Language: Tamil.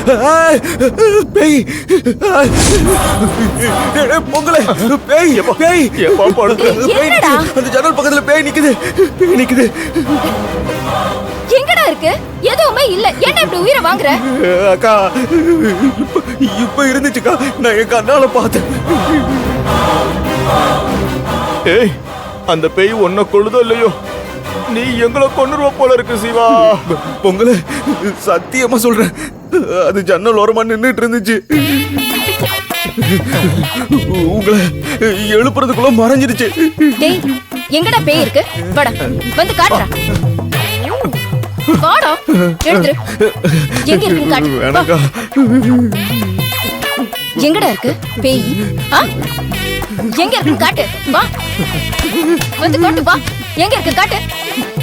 பேய் பொங்கல பேய் பேய் பேய் என்னடா? அந்த ஜன்னல் பக்கத்துல பேய் நிக்குது பேய் நிக்குது. எங்கடா இருக்கு? எதுவுமே இல்ல. என்ன இப்படி உயிரை வாங்குற? அக்கா இப்ப இருந்துச்சுக்கா, நான் என் கண்ணால பார்த்தேன். ஏய், அந்த பேய் உன்னை கொள்ளுதோ இல்லையோ, நீ எங்களை கொன்னுருவ போல இருக்கு சிவா. பொங்கல சத்தியமா சொல்றேன், அது ஜன்னல் ஓரமா நின்னுட்டு இருந்துச்சு. உங்களை எழுப்புறதுக்குள்ள மறைஞ்சிருச்சு. டேய், எங்கடா பேய் இருக்கு? வாடா, வந்து காட்டுறா. வாடா, எடுத்துரு. எங்க இருக்குன்னு காட்டு. வா. வேணாக்கா. எங்கடா இருக்கு பேய்? ஆ? எங்க இருக்குன்னு காட்டு. வா, வந்து காட்டு. வா, எங்க இருக்கு காட்டு.